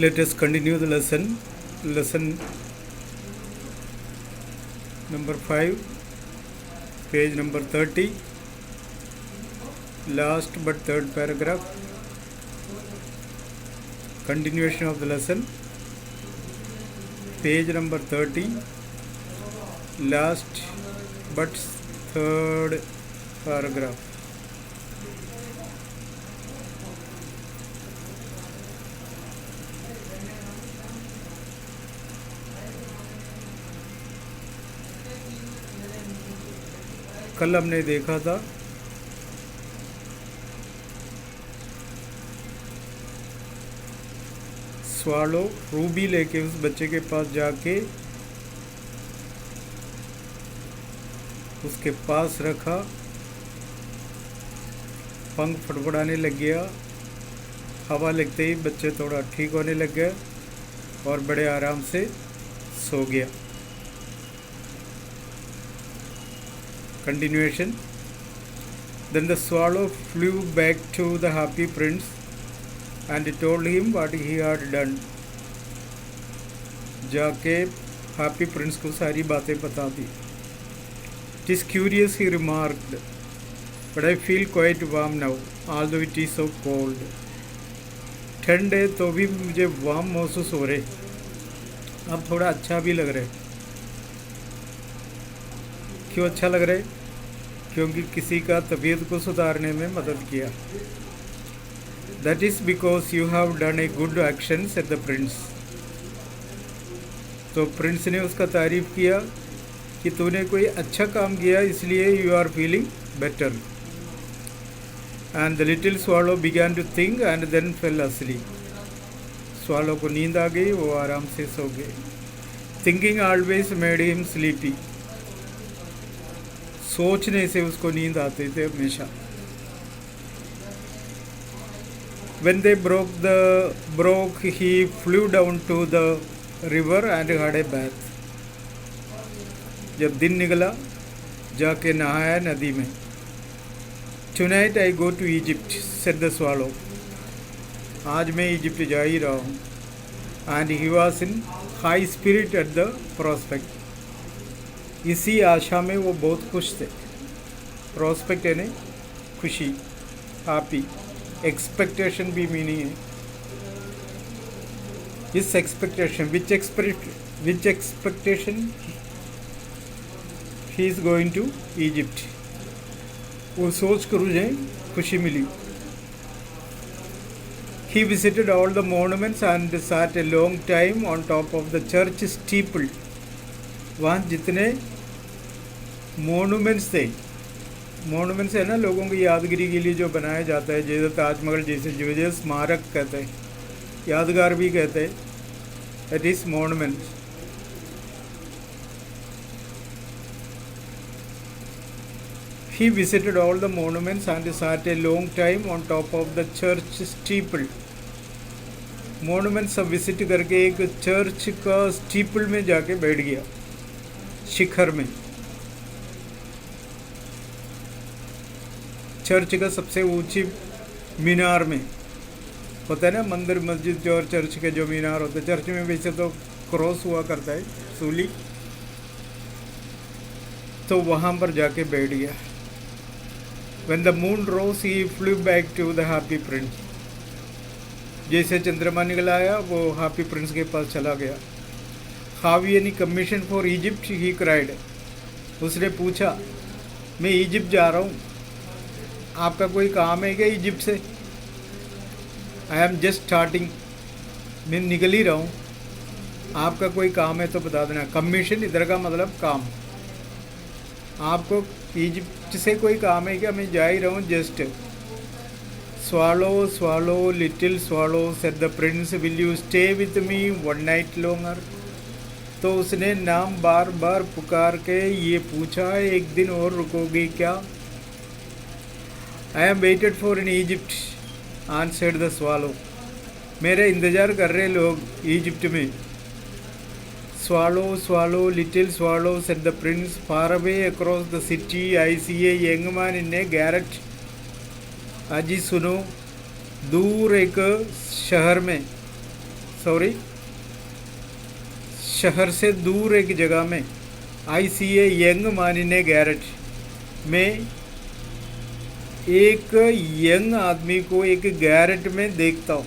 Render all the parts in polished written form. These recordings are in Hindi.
Let us continue the lesson. Lesson number 5, page number 30, last but third paragraph. Continuation of the lesson, page number 30, last but third paragraph. कल हमने देखा था स्वालो रूबी लेके उस बच्चे के पास जाके उसके पास रखा, पंख फड़फड़ाने लग गया, हवा लगते ही बच्चे थोड़ा ठीक होने लग गए और बड़े आराम से सो गया। Continuation. Then the swallow flew back to the happy prince and told him what he had done. जाके happy prince को सारी बातें बता दी। It is curious, he remarked, but I feel quite warm now, although it is so cold. ठंड है तो भी मुझे वार्म महसूस हो रहे, अब थोड़ा अच्छा भी लग रहा है। क्यों अच्छा लग रहा है? क्योंकि किसी का तबीयत को सुधारने में मदद किया। That is because you have done a good action, said the prince. तो प्रिंस ने उसका तारीफ किया कि तूने कोई अच्छा काम किया, इसलिए you are feeling better. And the little swallow began to think and then fell asleep. Swallow को नींद आ गई, वो आराम से सो गए। Thinking always made him sleepy. सोचने से उसको नींद आते थे हमेशा। When they broke, he flew down to the river and had a bath. जब दिन निकला, जाके नहाया नदी में। Tonight I go to Egypt, said the swallow. आज मैं इजिप्ट जा ही रहा हूँ। And he was in high spirit at the prospect. इसी आशा में वो बहुत खुश थे। प्रोस्पेक्ट यानी खुशी, हैप्पी। एक्सपेक्टेशन भी मीनिंग है। इस expectation which expectation he is going to Egypt, वो सोच कर मुझे खुशी मिली। He visited all the monuments and sat a long time on top of the church steeple. वहाँ जितने मोनूमेंट्स थे, मोनूमेंट्स है ना लोगों की यादगिरी के लिए जो बनाया जाता है, जैसे ताजमहल जैसे जो स्मारक कहते हैं, यादगार भी कहते हैं, that is monument. He visited all the monuments and sat a long time on top of the church steeple. Monument सब विजिट करके एक चर्च का स्टीपल में जाके बैठ गया, शिखर में। चर्च का सबसे ऊंची मीनार में होता है ना, मंदिर मस्जिद जो और चर्च के जो मीनार होते हैं, चर्च में वैसे तो क्रॉस हुआ करता है, सूली, तो वहाँ पर जाके बैठ गया। When the moon rose, he flew back to the happy prince. जैसे चंद्रमा निकला आया, वो हैप्पी प्रिंस के पास चला गया। Have you any commission for Egypt? He cried. उसने पूछा, मैं इजिप्ट जा रहा हूँ, आपका कोई काम है क्या इजिप्ट से? आई एम जस्ट स्टार्टिंग, मैं निकल ही रहा हूँ, आपका कोई काम है तो बता देना। कमीशन इधर का मतलब काम। आपको इजिप्ट से कोई काम है क्या? मैं जा ही रहा हूँ just. Swallow, swallow, little swallow, said the prince, will you stay with me one night longer? तो उसने नाम बार बार पुकार के ये पूछा, एक दिन और रुकोगी क्या? I am waited for in Egypt, answered the swallow. मेरे इंतज़ार कर रहे लोग इजिप्ट में। Swallow, swallow, little swallow, said the prince, far away across the city I see a young man in a garret. अजी सुनो, दूर एक शहर में सॉरी, शहर से दूर एक जगह में, I see a young man in a garage, में एक यंग आदमी को एक गैरेज में देखता हूँ।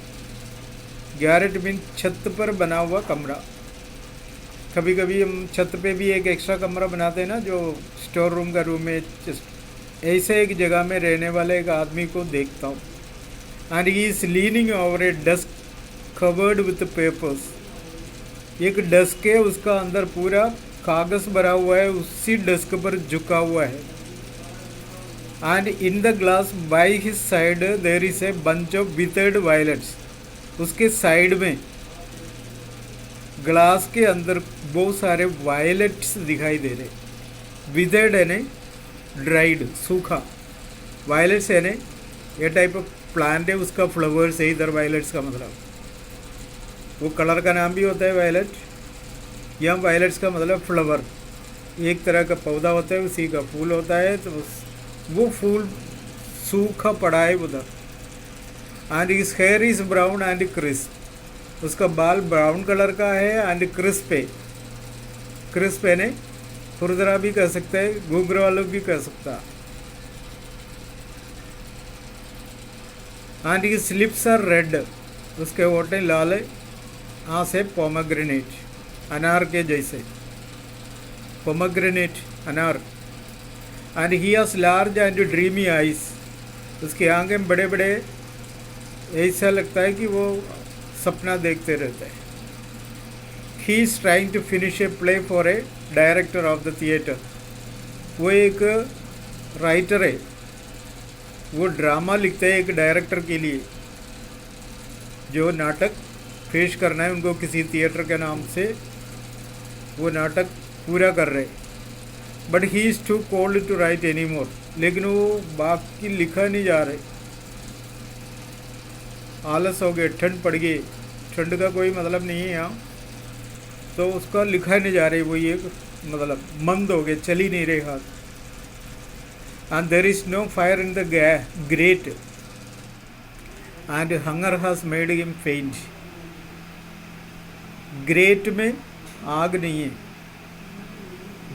गैरेज में छत पर बना हुआ कमरा। कभी कभी हम छत पे भी एक एक्स्ट्रा कमरा बनाते हैं ना, जो स्टोर रूम का रूम है। ऐसे एक जगह में रहने वाले एक आदमी को देखता हूँ। And he is leaning over A desk covered with papers. एक डेस्क है, उसका अंदर पूरा कागज भरा हुआ है, उसी डेस्क पर झुका हुआ है। And in the glass by his side there is a bunch of withered violets. उसके साइड में ग्लास के अंदर बहुत सारे वायलेट्स दिखाई दे रहे। विथर्ड है ने ड्राइड, सूखा। वायलेट्स है ने ये टाइप ऑफ प्लांट है, उसका फ्लावर्स है इधर वायलेट्स का मतलब। वो कलर का नाम भी होता है वायलेट। यहाँ वायलेट्स का मतलब फ्लावर, एक तरह का पौधा होता है, उसी का फूल होता है। तो वो फूल सूखा पड़ा है उधर। And his here is brown and crisp. उसका बाल ब्राउन कलर का है एंड क्रिस्प है। क्रिस्प है ने खुरदरा भी कह सकते हैं, घुंघरा वालों भी कह सकता। And his lips are red. उसके होठे लाल है। हाँ से पोमग्रेनेट, अनार के जैसे। पोमग्रेनेट, अनार। And he has large and dreamy eyes. उसकी आंखें बड़े बड़े, ऐसा लगता है कि वो सपना देखते रहते हैं। He is trying to finish a play for a director of the theatre. वो एक राइटर है, वो ड्रामा लिखते हैं एक डायरेक्टर के लिए, जो नाटक पेश करना है उनको किसी थिएटर के नाम से। वो नाटक पूरा कर रहे, but he is too cold to write any more. लेकिन वो बाकी लिखा नहीं जा रहे, आलस हो गए, ठंड पड़ गई। ठंड का कोई मतलब नहीं है यहाँ, तो उसका लिखा नहीं जा रही। वो ये मतलब मंद हो गए, चल ही नहीं रहे हाथ। And there is no fire in the grate and hunger has made him faint. Grate में आग नहीं है,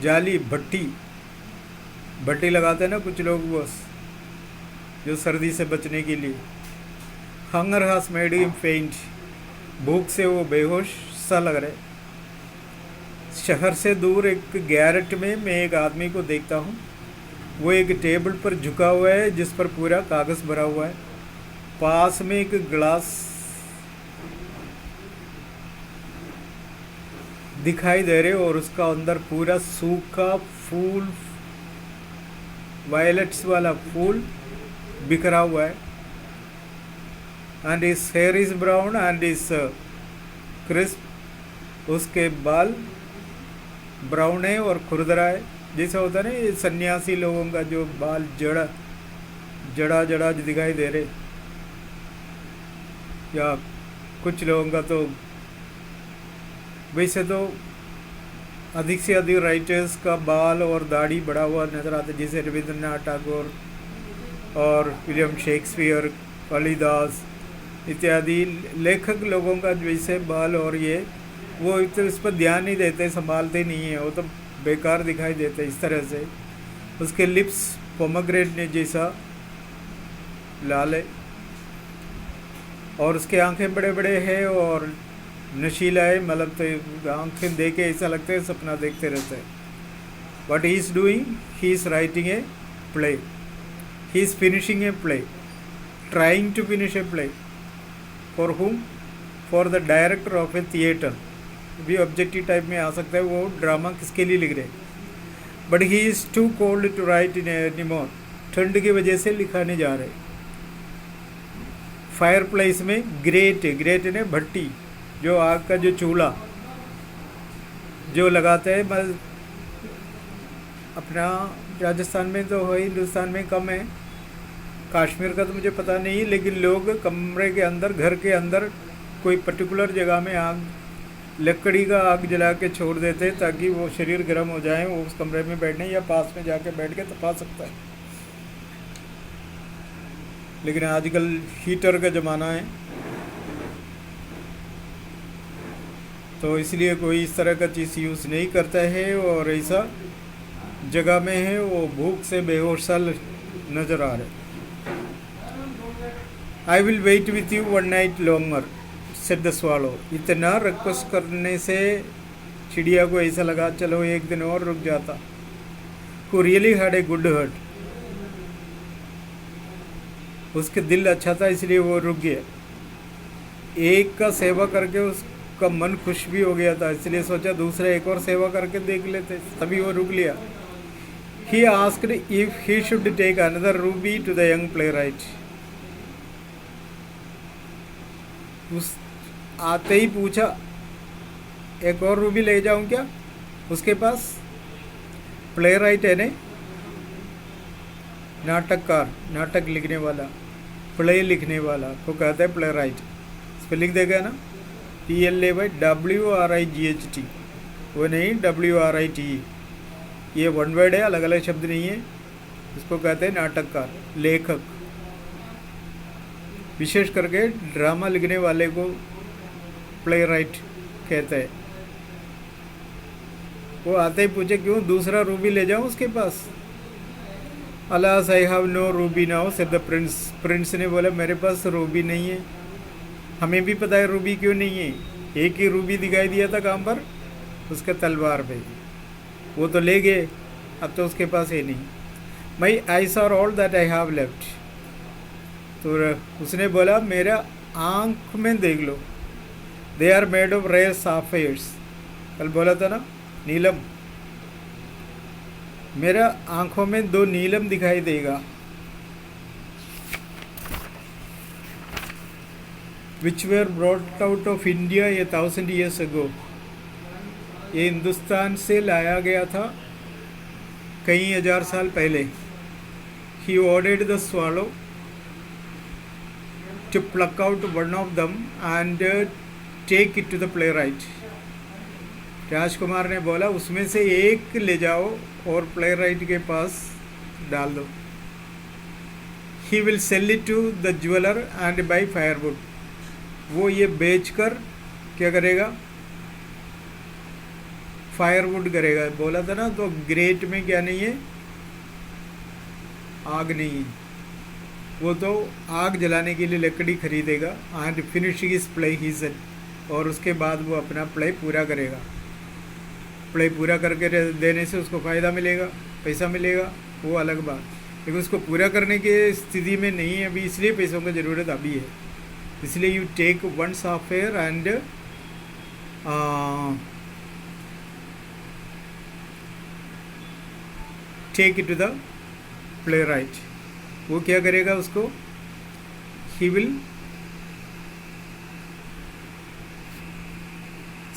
जाली, भट्टी। भट्टी लगाते हैं ना कुछ लोग, बस जो सर्दी से बचने के लिए। हंगर हैज मेड हिम फेंट। भूख से वो बेहोश सा लग रहा है। शहर से दूर एक गैरेट में मैं एक आदमी को देखता हूँ। वो एक टेबल पर झुका हुआ है, जिस पर पूरा कागज़ भरा हुआ है। पास में एक ग्लास दिखाई दे रहे और उसका अंदर पूरा सूखा फूल, वायलेट्स वाला फूल बिखरा हुआ है। And his here is brown and is crisp. उसके बाल ब्राउन है और खुरदरा है। जैसा होता है ना ये सन्यासी लोगों का जो बाल जड़ा जड़ा दिखाई दे रहे, या कुछ लोगों का तो वैसे तो अधिक से अधिक राइटर्स का बाल और दाढ़ी बड़ा हुआ नजर आता है, जैसे रविंद्रनाथ टैगोर और विलियम शेक्सपियर, कालिदास इत्यादि लेखक लोगों का जैसे बाल और ये वो तो इस पर ध्यान नहीं देते, संभालते नहीं है, वो तो बेकार दिखाई देते इस तरह से। उसके लिप्स पोमग्रेनेट जैसा लाल है और उसके आंखें बड़े बड़े हैं और नशीला है, मतलब तो आंखें देखे ऐसा लगता है सपना देखते रहते हैं। What he is doing, he is writing a play, he is finishing a play, trying to finish a play. For whom? For the director of a theatre. भी ऑब्जेक्टिव टाइप में आ सकता है, वो ड्रामा किसके लिए लिख रहे हैं। But he is too cold to write in any more. ठंड की वजह से लिखा नहीं जा रहे। फायर प्लेस में ग्रेट, ग्रेट ने भट्टी, जो आग का जो चूल्हा जो लगाते हैं, मतलब अपना राजस्थान में तो है, हिंदुस्तान में कम है, कश्मीर का तो मुझे पता नहीं, लेकिन लोग कमरे के अंदर, घर के अंदर कोई पर्टिकुलर जगह में आग, लकड़ी का आग जला के छोड़ देते ताकि वो शरीर गर्म हो जाए, वो उस कमरे में बैठने या पास में जाके बैठ के तपा सकता है। लेकिन आजकल हीटर का ज़माना है, तो इसलिए कोई इस तरह का चीज़ यूज़ नहीं करता है, और ऐसा जगह में है वो भूख से बेहोश सा नज़र आ रहा है। I will wait with you one night longer said the swallow. इतना रिक्वेस्ट करने से चिड़िया को ऐसा लगा चलो एक दिन और रुक जाता। Who really had a good heart, उसके दिल अच्छा था इसलिए वो रुक गया। एक का सेवा करके उसका मन खुश भी हो गया था, इसलिए सोचा दूसरा एक और सेवा करके देख लेते, तभी वो रुक लिया। He asked if he should take another ruby to the young playwright. उस आते ही पूछा एक और रूबी ले जाऊं क्या उसके पास। प्लेराइट है ने नाटककार, नाटक लिखने वाला, प्ले लिखने वाला को कहते हैं प्लेराइट। स्पेलिंग देखा ना, PLAYWRIGHT, वो नहीं WRITE। ये वन वर्ड है, अलग अलग शब्द नहीं है। इसको कहते हैं नाटककार, लेखक। विशेष करके ड्रामा लिखने वाले को प्लेराइट कहते हैं। वो आते ही पूछे क्यों दूसरा रूबी ले जाऊं उसके पास। Alas I have no ruby now said the prince. Prince ने बोला मेरे पास रूबी नहीं है। हमें भी पता है रूबी क्यों नहीं है, एक ही रूबी दिखाई दिया था काम पर उसके तलवार पे, वो तो ले गए, अब तो उसके पास है नहीं। My eyes are all that I have left. तो उसने बोला मेरा आँख में देख लो, they are made of rare sapphires. कल बोला था ना नीलम, मेरा आंखों में दो नीलम दिखाई देगा। विच where brought out of India 1000 years ago। ये हिंदुस्तान से लाया गया था कई हजार साल पहले। He ordered the swallow to pluck out one of them and take it to the playwright. राजकुमार ने बोला उसमें से एक ले जाओ और प्लेराइट के पास डाल दो। He will sell it to the jeweller and buy firewood. वो ये बेचकर क्या करेगा, फायरवुड करेगा। बोला था ना, तो ग्रेट में क्या नहीं है, आग नहीं है। वो तो आग जलाने के लिए लकड़ी खरीदेगा। And finish his play he said, और उसके बाद वो अपना प्ले पूरा करेगा। प्ले पूरा करके देने से उसको फ़ायदा मिलेगा, पैसा मिलेगा, वो अलग बात। लेकिन उसको पूरा करने की स्थिति में नहीं है अभी, इसलिए पैसों की ज़रूरत अभी है। इसलिए you take one sapphire and take it to the playwright. वो क्या करेगा उसको, he will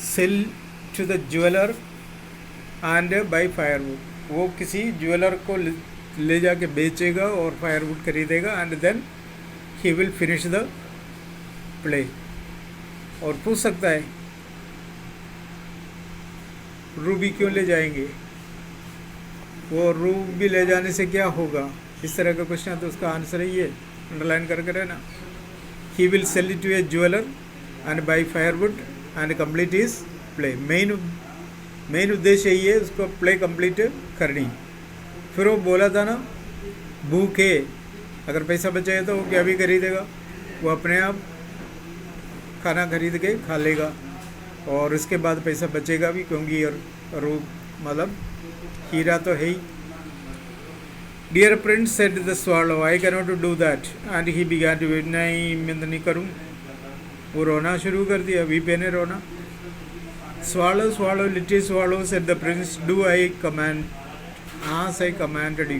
sell to the jeweller and buy firewood. वो किसी ज्वेलर को ले जाके बेचेगा और फायरवुड खरीदेगा। And then he will finish the play. और पूछ सकता है रूबी क्यों ले जाएंगे, वो रूबी ले जाने से क्या होगा, इस तरह का क्वेश्चन। तो उसका आंसर ही है, अंडरलाइन करके रहना। He will sell it to a jeweller and buy firewood and complete his play. Main उद्देश्य यही है, उसको प्ले कंप्लीट करनी। फिर वो बोला था ना, भूखे अगर पैसा बचेगा तो वो क्या भी खरीदेगा, वो अपने आप खाना खरीद के खा लेगा, और उसके बाद पैसा बचेगा भी, क्योंकि रू मतलब हीरा तो है ही। Dear prince said the swallow, I can not do that and he began to weep. नहीं, मैं तो नहीं करूँ। वो रोना शुरू कर दिया, वीपे ने रोना। Swallow swallow little swallow said the prince, do I command, as I commanded you.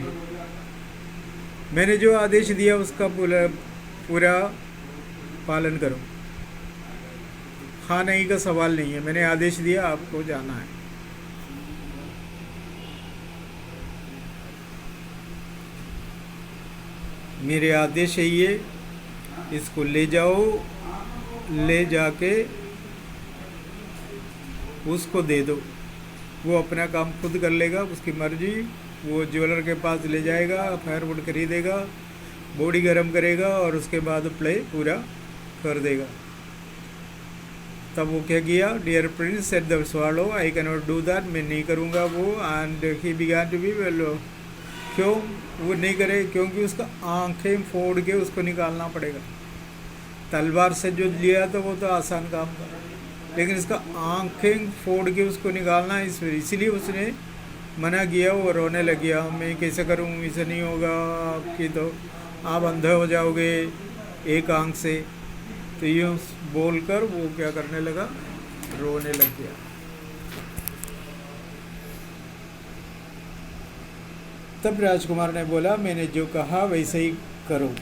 मैंने जो आदेश दिया उसका पूरा पालन करो। हाँ नहीं का सवाल नहीं है, मैंने आदेश दिया, आपको जाना है। मेरे आदेश यही है, इसको ले जाओ, ले जाके उसको दे दो, वो अपना काम खुद कर लेगा, उसकी मर्जी। वो ज्वेलर के पास ले जाएगा, फायरवुड खरीदेगा, बॉडी गर्म करेगा और उसके बाद प्ले पूरा कर देगा। तब वो क्या किया, dear prince said the swallow, I can not do that, मैं नहीं करूँगा वो। And he began to be well, क्यों वो नहीं करे, क्योंकि उसका आंखें फोड़ के उसको निकालना पड़ेगा। तलवार से जो लिया तो वो तो आसान काम था, लेकिन इसका आंखें फोड़ के उसको निकालना, इसीलिए उसने मना किया। वो रोने लग गया, मैं कैसे करूँ, इसे नहीं होगा, आपकी तो आप अंधे हो जाओगे एक आंख से। तो यूँ बोलकर वो क्या करने लगा, रोने लग गया। तब राजकुमार ने बोला, मैंने जो कहा वैसे ही करो।